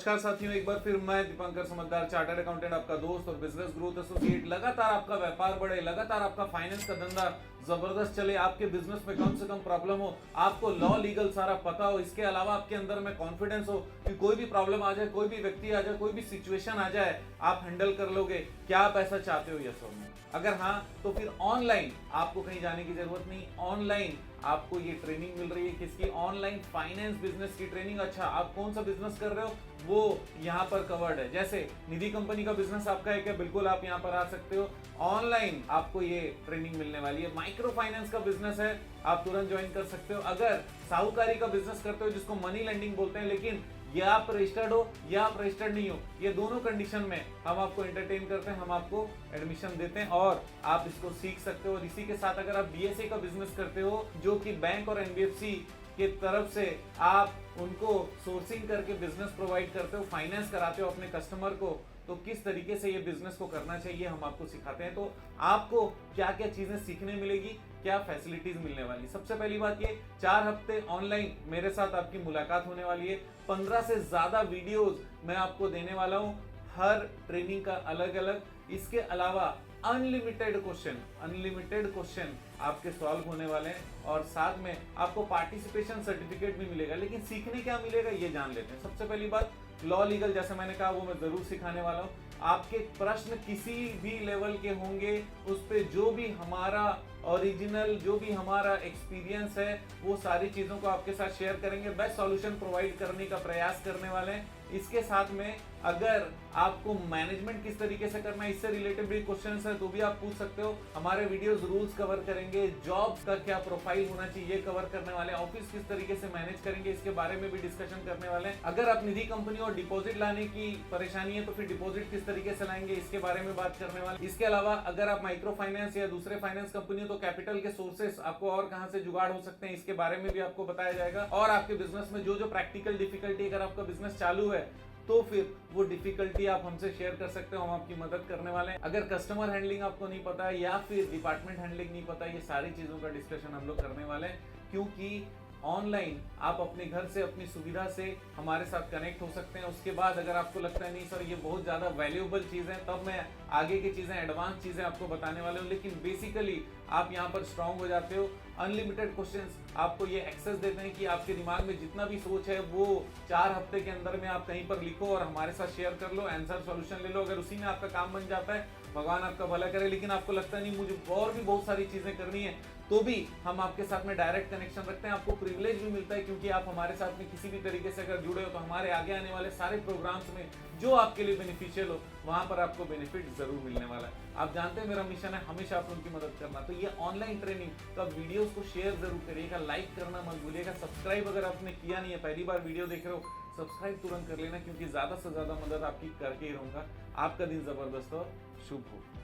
नमस्कार साथियों, एक बार फिर मैं दीपंकर समझदार चार्टर्ड अकाउंटेंट, आपका दोस्त और बिजनेस ग्रोथ एसोसिएट। लगातार आपका व्यापार बढ़े, लगातार आपका फाइनेंस का धंधा जबरदस्त चले, आपके बिजनेस में कम से कम प्रॉब्लम हो, आपको लॉ लीगल सारा पता हो, इसके अलावा आपके अंदर में कॉन्फिडेंस हो कि कोई भी प्रॉब्लम आ जाए, कोई भी व्यक्ति आ जाए, कोई भी सिचुएशन आ जाए, आप हैंडल कर लोगे। क्या आप ऐसा चाहते हो? यस और नो? अगर हाँ, तो फिर ऑनलाइन आपको कहीं जाने की जरूरत नहीं। ऑनलाइन आपको ये ट्रेनिंग मिल रही है। किसकी? ऑनलाइन फाइनेंस बिजनेस की ट्रेनिंग। अच्छा, आप कौन सा बिजनेस कर रहे हो वो यहाँ पर कवर्ड है। जैसे निधि कंपनी का बिजनेस आपका है क्या? बिल्कुल आप यहाँ पर आ सकते हो। ऑनलाइन आपको ये ट्रेनिंग मिलने वाली है। माइक्रो फाइनेंस का बिजनेस है, आप तुरंत ज्वाइन कर सकते हो। अगर साहूकारी का बिजनेस करते हो, जिसको मनी लेंडिंग बोलते हैं, लेकिन या आप रजिस्टर्ड हो या आप रजिस्टर्ड नहीं हो, ये दोनों कंडीशन में हम आपको एंटरटेन करते हैं, हम आपको एडमिशन देते हैं और आप इसको सीख सकते हो। और इसी के साथ अगर आप बीएसए का बिजनेस करते हो, जो कि बैंक और एनबीएफसी के तरफ से आप उनको सोर्सिंग करके बिजनेस प्रोवाइड करते हो, फाइनेंस कराते हो अपने कस्टमर को, तो किस तरीके से ये बिजनेस को करना चाहिए हम आपको सिखाते हैं। तो आपको क्या क्या चीजें सीखने मिलेगी, क्या फैसिलिटीज मिलने वाली। सबसे पहली बात ये, 4 हफ्ते ऑनलाइन मेरे साथ आपकी मुलाकात होने वाली है। 15 से ज्यादा वीडियोस मैं आपको देने वाला हूं, हर ट्रेनिंग का अलग अलग। इसके अलावा अनलिमिटेड क्वेश्चन आपके सॉल्व होने वाले हैं और साथ में आपको पार्टिसिपेशन सर्टिफिकेट भी मिलेगा। लेकिन सीखने क्या मिलेगा ये जान लेते हैं। सबसे पहली बात, लॉ लीगल जैसे मैंने कहा वो मैं जरूर सिखाने वाला हूं। आपके प्रश्न किसी भी लेवल के होंगे, उस पे जो भी हमारा ओरिजिनल, जो भी हमारा एक्सपीरियंस है, वो सारी चीजों को आपके साथ शेयर करेंगे। बेस्ट सॉल्यूशन प्रोवाइड करने का प्रयास करने वाले हैं। इसके साथ में अगर आपको मैनेजमेंट किस तरीके से करना है, इससे रिलेटेड भी क्वेश्चंस है तो भी आप पूछ सकते हो। हमारे वीडियोस रूल्स कवर करेंगे, जॉब्स का क्या प्रोफाइल होना चाहिए कवर करने वाले, ऑफिस किस तरीके से मैनेज करेंगे इसके बारे में भी डिस्कशन करने वाले हैं। अगर आप निधि कंपनी और डिपॉजिट लाने की परेशानी है तो फिर डिपॉजिट किस तरीके से लाएंगे इसके बारे में बात करने वाले। इसके अलावा अगर आप माइक्रो फाइनेंस या दूसरे फाइनेंस कंपनी हो तो कैपिटल के सोर्सेस आपको और कहां से जुगाड़ हो सकते हैं इसके बारे में भी आपको बताया जाएगा। और आपके बिजनेस में जो जो प्रैक्टिकल डिफिकल्टी, अगर आपका बिजनेस चालू है तो फिर वो डिफिकल्टी आप हमसे शेयर कर सकते हो, हम आपकी मदद करने वाले हैं। अगर कस्टमर हैंडलिंग आपको नहीं पता है या फिर डिपार्टमेंट हैंडलिंग नहीं पता, ये सारी चीजों का डिस्कशन हम लोग करने वाले हैं। क्योंकि ऑनलाइन आप अपने घर से अपनी सुविधा से हमारे साथ कनेक्ट हो सकते हैं। उसके बाद अगर आपको लगता है नहीं सर ये बहुत ज्यादा वैल्यूएबल चीज है, तब मैं आगे की चीजें, एडवांस चीजें आपको बताने वाले हूँ। लेकिन बेसिकली आप यहाँ पर स्ट्रांग हो जाते हो। अनलिमिटेड क्वेश्चंस आपको ये एक्सेस देते हैं कि आपके दिमाग में जितना भी सोच है वो 4 हफ्ते के अंदर में आप कहीं पर लिखो और हमारे साथ शेयर कर लो, आंसर सॉल्यूशन ले लो। अगर उसी में आपका काम बन जाता है, भगवान आपका भला करे। लेकिन आपको लगता नहीं मुझे और भी बहुत सारी चीजें करनी है, तो भी हम आपके साथ में डायरेक्ट कनेक्शन रखते हैं। आपको प्रिविलेज भी मिलता है क्योंकि आप हमारे साथ में किसी भी तरीके से अगर जुड़े हो तो हमारे आगे आने वाले सारे प्रोग्राम्स में जो आपके लिए बेनिफिशियल हो वहां पर आपको बेनिफिट जरूर मिलने वाला है। आप जानते हैं मेरा मिशन है हमेशा आप उनकी मदद करना। तो ये ऑनलाइन ट्रेनिंग का वीडियोस को शेयर जरूर करिएगा, लाइक करना मत भूलिएगा, सब्सक्राइब अगर आपने किया नहीं है, पहली बार वीडियो देख रहे हो, सब्सक्राइब तुरंत कर लेना क्योंकि ज्यादा से ज्यादा मदद आपकी करके ही रहूंगा। आपका दिन जबरदस्त और शुभ हो।